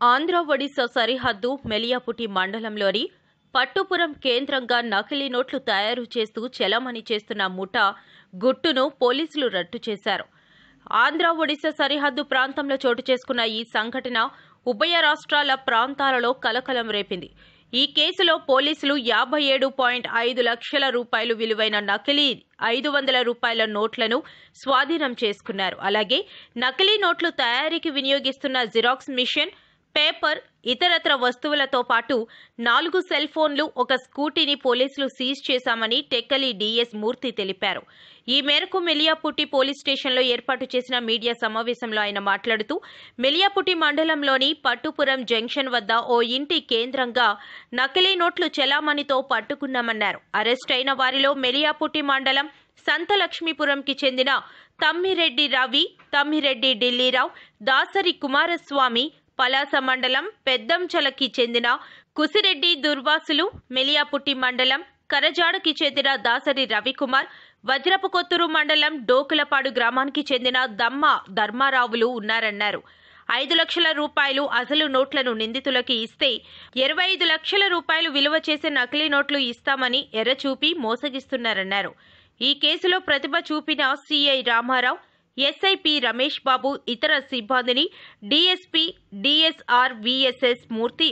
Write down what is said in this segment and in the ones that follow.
ఆంధ్ర ఒడిశా సరిహద్దు మెలియాపుట్టి మండలంలోని పట్టుపురం కేంద్రంగా నకిలీ నోట్లు తయారు చేస్తూ చెలామణి చేస్తున్న ముఠా గుట్టును పోలీసులు రట్టు చేశారు. ఆంధ్ర ఒడిశా సరిహద్దు ప్రాంతంలో చోటు చేసుకున్న ఈ సంఘటన ఉభయ రాష్ట్రాల ప్రాంతాలలో కలకలం రేపింది. ఈ కేసులో పోలీసులు 57.5 లక్షల రూపాయలు విలువైన నకిలీ 500 రూపాయల నోట్లను స్వాధీనం చేసుకున్నారు. అలాగే నకిలీ నోట్లు తయారీకి వినియోగిస్తున్న జిరాక్స్ మిషన్, పేపర్, ఇతరత్ర వస్తువులతో పాటు 4 సెల్ ఫోన్లు, ఒక స్కూటీని పోలీసులు సీజ్ చేశామని టెక్కలి డీఎస్ మూర్తి తెలిపారు. ఈ మేరకు మెలియాపుట్టి పోలీస్ స్టేషన్లో ఏర్పాటు చేసిన మీడియా సమావేశంలో ఆయన మాట్లాడుతూ, మెలియాపుట్టి మండలంలోని పట్టుపురం జంక్షన్ వద్ద ఓ ఇంటి కేంద్రంగా నకిలీ నోట్లు చెలామణితో పట్టుకున్నామన్నారు. అరెస్ట్ అయిన వారిలో మెలియాపుట్టి మండలం సంతలక్ష్మీపురంకి చెందిన తమ్మిరెడ్డి రవి, తమ్మిరెడ్డి ఢిల్లీరావు, దాసరి కుమారస్వామి, పలాస మండలం పెద్దంచలకి చెందిన కుసిరెడ్డి దుర్వాసులు, మెలియాపుట్టి మండలం కరజాడకి చెందిన దాసరి రవికుమార్, వజ్రపుకొత్తూరు మండలం డోకులపాడు గ్రామానికి చెందిన దమ్మ ధర్మారావులు ఉన్నారన్నారు. 5 లక్షల రూపాయలు అసలు నోట్లను నిందితులకి ఇస్తే 25 లక్షల రూపాయలు విలువ చేసే నకిలీ నోట్లు ఇస్తామని ఎర్రచూపి మోసగిస్తున్నారన్నారు. ఈ కేసులో ప్రతిభ చూపిన సిఐ రామారావు, ఎస్ఐపి రమేష్ బాబు, ఇతర సిబ్బందిని డీఎస్పీ డిఎస్ఆర్ విఎస్ఎస్ మూర్తి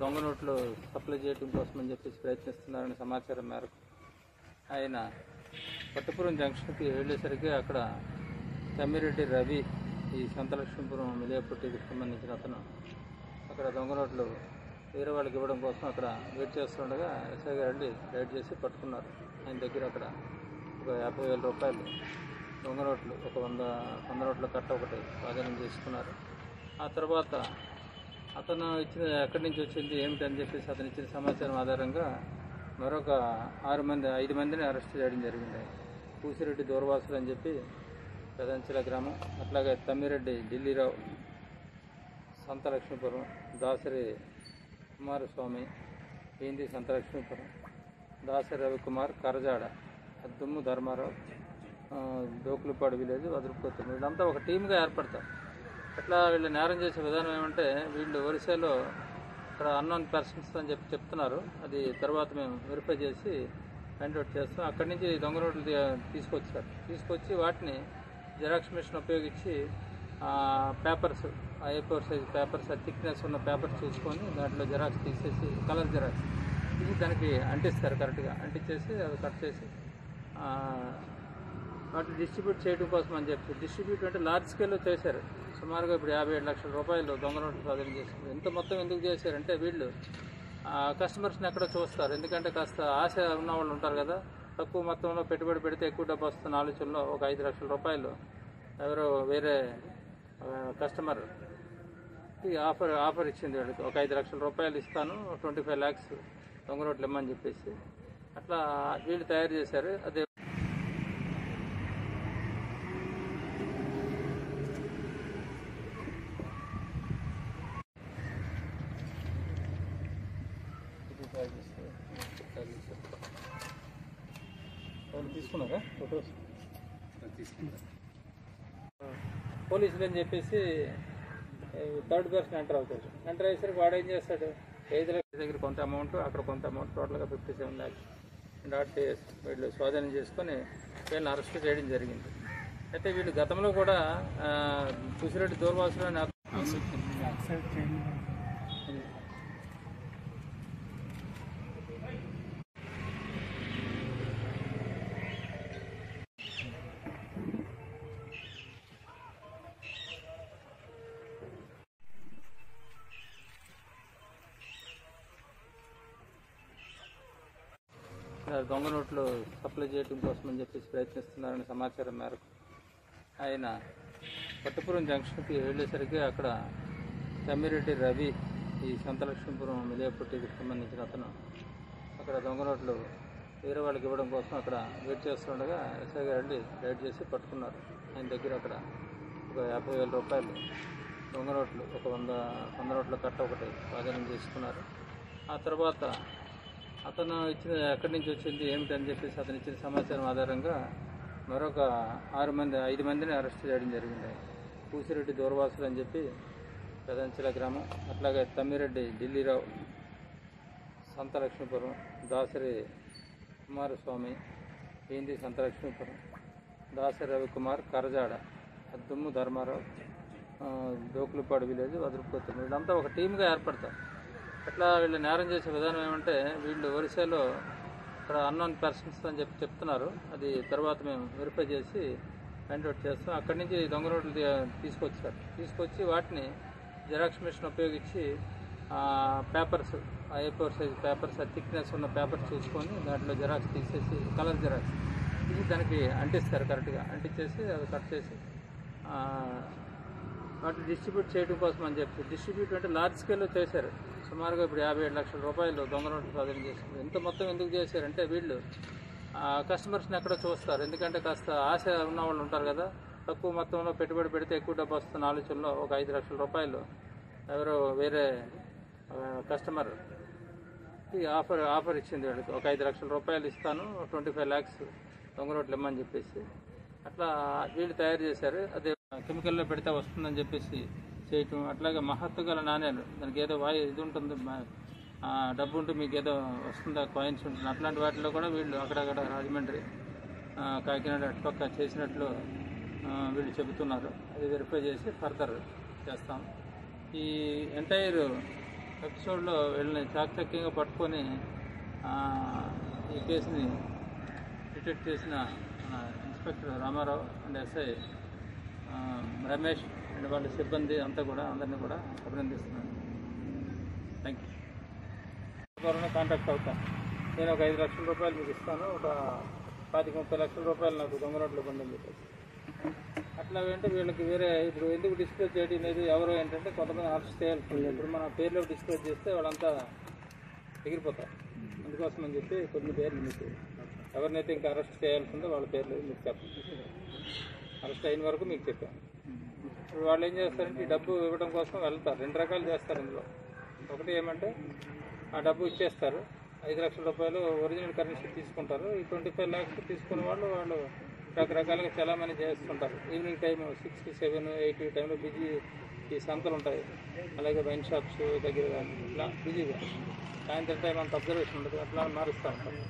దొంగ నోట్లు సప్లై చేయడం కోసం అని చెప్పేసి ప్రయత్నిస్తున్నారనే సమాచారం మేరకు ఆయన పట్టుపురం జంక్షన్కి వెళ్ళేసరికి అక్కడ తమ్మిరెడ్డి రవి, ఈ సంతలక్ష్మీపురం మెలియాపుట్టికి సంబంధించిన అతను అక్కడ దొంగ నోట్లు వేరే వాళ్ళకి ఇవ్వడం కోసం అక్కడ వెయిట్ చేస్తుండగా ఎస్ఐ గారు వెళ్ళి రైడ్ చేసి పట్టుకున్నారు. ఆయన దగ్గర అక్కడ ఒక 50,000 రూపాయలు దొంగ నోట్లు, ఒక 100 నోట్ల కట్ట ఒకటి స్వాధీనం చేసుకున్నారు. ఆ తర్వాత అతను ఇచ్చిన ఎక్కడి నుంచి వచ్చింది ఏమిటని చెప్పేసి అతను ఇచ్చిన సమాచారం ఆధారంగా మరొక 5 మందిని అరెస్ట్ చేయడం జరిగింది. కూసిరెడ్డి దూర్వాసులు అని చెప్పి పెదంచల గ్రామం, అట్లాగే తమ్మిరెడ్డి ఢిల్లీరావు సంతలక్ష్మీపురం, దాసరి కుమారస్వామి ఏంది సంతలక్ష్మీపురం, దాసరి రవికుమార్ కరజాడ, దుమ్ము ధర్మారావు డోకులపాడు విలేజ్ వజ్రపుకొత్తూరు, వీళ్ళంతా ఒక టీమ్గా ఏర్పడతారు. అట్లా వీళ్ళు నేరం చేసే విధానం ఏమంటే, వీళ్ళు ఒరిస్సాలో ఇక్కడ అన్నోన్ పర్సన్స్ అని చెప్తున్నారు. అది తర్వాత మేము వెరిఫై చేసి ఫైండ్ అవుట్ చేస్తాం. అక్కడి నుంచి దొంగ నోట్లు తీసుకొచ్చి వాటిని జిరాక్స్ మిషన్ ఉపయోగించి papers, A4 size papers, thickness ఉన్న పేపర్స్ చూసుకొని దాంట్లో జిరాక్స్ తీసేసి కలర్ జిరాక్స్ తీసి దానికి అంటిస్తారు. కరెక్ట్గా అంటించేసి అది కట్ చేసి వాటిని డిస్ట్రిబ్యూట్ చేయడం కోసం అని చెప్పి, డిస్ట్రిబ్యూట్ అంటే లార్జ్ స్కేల్లో చేశారు. సుమారుగా ఇప్పుడు 57 లక్షల రూపాయలు దొంగ నోట్లు స్వాధీనం చేశారు. ఎంత మొత్తం ఎందుకు చేశారంటే, వీళ్ళు కస్టమర్స్ని ఎక్కడో చూస్తారు. ఎందుకంటే కాస్త ఆశ ఉన్న వాళ్ళు ఉంటారు కదా, తక్కువ మొత్తంలో పెట్టుబడి పెడితే ఎక్కువ డబ్బు వస్తున్న ఆలోచనలో ఒక 5 లక్షల రూపాయలు ఎవరో వేరే కస్టమర్ ఆఫర్ ఇచ్చింది వీళ్ళకి, ఒక 5 లక్షల రూపాయలు ఇస్తాను, 25 lakhs దొంగ నోట్లు ఇమ్మని చెప్పేసి అట్లా వీళ్ళు తయారు చేశారు. అదే తీసుకున్నారా ఫొటోస్ పోలీసులు అని చెప్పేసి థర్డ్ పర్సన్ ఎంటర్ అవుతాడు. ఎంటర్ అయ్యేసరికి వాడు ఏం చేస్తాడు, 5 లక్షల దగ్గర కొంత అమౌంట్, అక్కడ కొంత అమౌంట్, టోటల్గా 57 lakhs వీళ్ళు స్వాధీనం చేసుకొని వీళ్ళని అరెస్ట్ చేయడం జరిగింది. అయితే వీళ్ళు గతంలో కూడా కుసిరెడ్డి దూర్వాసులు అని దొంగ నోట్లు సప్లై చేయడం కోసం అని చెప్పేసి ప్రయత్నిస్తున్నారనే సమాచారం మేరకు ఆయన పట్టుపురం జంక్షన్కి వెళ్ళేసరికి అక్కడ తమ్మిరెడ్డి రవి, ఈ సంతలక్ష్మీపురం మెలియాపుట్టికి సంబంధించిన అతను అక్కడ దొంగ నోట్లు వేరే వాళ్ళకి ఇవ్వడం కోసం అక్కడ వెయిట్ చేస్తుండగా ఎస్ఐ గారు వెళ్ళి రైడ్ చేసి పట్టుకున్నారు. ఆయన దగ్గర అక్కడ ఒక 50,000 రూపాయలు దొంగ నోట్లు ఒక 100 నోట్ల కట్ట ఒకటి స్వాధీనం చేసుకున్నారు. ఆ తర్వాత అతను ఇచ్చిన ఎక్కడి నుంచి వచ్చింది ఏమిటని చెప్పేసి అతను ఇచ్చిన సమాచారం ఆధారంగా మరొక 5 మందిని అరెస్ట్ చేయడం జరిగింది. పూసిరెడ్డి దూరవాసులు అని చెప్పి పెదంచెల గ్రామం, అట్లాగే తమ్మిరెడ్డి ఢిల్లీరావు సంతలక్ష్మీపురం, దాసరి కుమారస్వామి ఏంది సంతలక్ష్మీపురం, దాసరి రవికుమార్ కరజాడ, దుమ్ము ధర్మారావు డోకులపాడు విలేజ్ వదిలిపోతుంది. వీళ్ళంతా ఒక టీమ్గా ఏర్పడతారు. అట్లా వీళ్ళు నేరం చేసే విధానం ఏమంటే వీళ్ళు ఒరిస్సాలో ఇక్కడ అన్నోన్ పర్సన్స్ అని చెప్తున్నారు. అది తర్వాత మేము వెరిఫై చేసి ఫైండ్ అవుట్ చేస్తాం. అక్కడి నుంచి దొంగ నోట్లు తీసుకొచ్చి వాటిని జిరాక్స్ మిషన్ ఉపయోగించి papers, A4 size papers, thickness ఉన్న పేపర్స్ చూసుకొని దాంట్లో జిరాక్స్ తీసేసి కలర్ జిరాక్స్ తీసి దానికి అంటిస్తారు. కరెక్ట్గా అంటించేసి అది కట్ చేసి వాటిని డిస్ట్రిబ్యూట్ చేయడం కోసం అని చెప్పి డిస్ట్రిబ్యూట్ అంటే లార్జ్ స్కేల్లో చేశారు. సుమారుగా ఇప్పుడు 57 లక్షల రూపాయలు దొంగ నోట్లు స్వాధీనం చేశారు. ఎంత మొత్తం ఎందుకు చేశారంటే వీళ్ళు కస్టమర్స్ని ఎక్కడో చూస్తారు. ఎందుకంటే కాస్త ఆశ ఉన్న వాళ్ళు ఉంటారు కదా, తక్కువ మొత్తంలో పెట్టుబడి పెడితే ఎక్కువ డబ్బు వస్తున్న ఆలోచనలో ఒక 5 లక్షల రూపాయలు ఎవరో వేరే కస్టమర్కి ఆఫర్ ఇచ్చింది. వీళ్ళకి ఒక 5 లక్షల రూపాయలు ఇస్తాను, 25 lakhs దొంగ నోట్లు ఇమ్మని చెప్పేసి అట్లా వీళ్ళు తయారు చేశారు. అదే కెమికల్లో పెడితే వస్తుందని చెప్పేసి చేయటం. అట్లాగే మహత్తు గల నాణ్యాలు, దానికి ఏదో ఇది ఉంటుంది, డబ్బు ఉంటే మీకు ఏదో వస్తుందా, కాయిన్స్ ఉంటుంది, అట్లాంటి వాటిలో కూడా వీళ్ళు అక్కడక్కడ రాజమండ్రి, కాకినాడ అటుపక్క చేసినట్లు వీళ్ళు చెబుతున్నారు. అది వెరిఫై చేసి ఫర్దర్ చేస్తాం. ఈ ఎంటైర్ ఎపిసోడ్లో వీళ్ళని చాకచక్యంగా పట్టుకొని ఈ కేసుని డిటెక్ట్ చేసిన inspector Ramarao and SI Ramesh and వాళ్ళ సిబ్బంది అందరినీ కూడా అభినందిస్తున్నాను. Thank you. త్వరలో కాంటాక్ట్ అవుతాను. నేను ఒక 5 లక్షల రూపాయలు మీకు ఇస్తాను, ఒక 25-30 లక్షల రూపాయలు నాకు దొంగ నోట్లు ఇవ్వండి చెప్పేసి అట్లా అంటే వీళ్ళకి వేరే ఇప్పుడు ఎందుకు డిస్ప్లే చేయడం లేదు, ఎవరు ఏంటంటే కొంతమంది అరెస్ట్ చేయాల్సింది. ఇప్పుడు మన పేర్లో డిస్ప్లే చేస్తే వాళ్ళంతా ఎగిరిపోతారు. అందుకోసం అని చెప్పి కొన్ని పేర్లు మీకు ఎవరినైతే ఇంకా అరెస్ట్ చేయాల్సిందో వాళ్ళ పేర్లు మీకు చెప్పండి. అరెస్ట్ అయిన వరకు మీకు చెప్పాను. ఇప్పుడు వాళ్ళు ఏం చేస్తారంటే ఈ డబ్బు ఇవ్వడం కోసం వెళ్తారు. 2 రకాలు చేస్తారు ఇందులో. ఒకటి ఏమంటే ఆ డబ్బు ఇచ్చేస్తారు, 5 లక్షల రూపాయలు ఒరిజినల్ కరెన్సీ తీసుకుంటారు. ఈ 25 lakhs తీసుకున్న వాళ్ళు రకరకాలుగా చాలామంది చేస్తుంటారు. ఈవినింగ్ టైం 6, 7, 8 టైంలో బిజీ ఈ సంతలు ఉంటాయి, అలాగే వైన్ షాప్స్ దగ్గర ఇట్లా బిజీగా సాయంత్రం టైం అంత అబ్జర్వేషన్ ఉంటుంది, అట్లా మారుస్తూ ఉంటారు.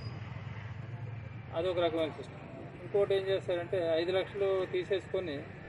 అదొక రకమైన సిస్టమ్. ఇంకోటి ఏం చేస్తారంటే 5 లక్షలు తీసేసుకొని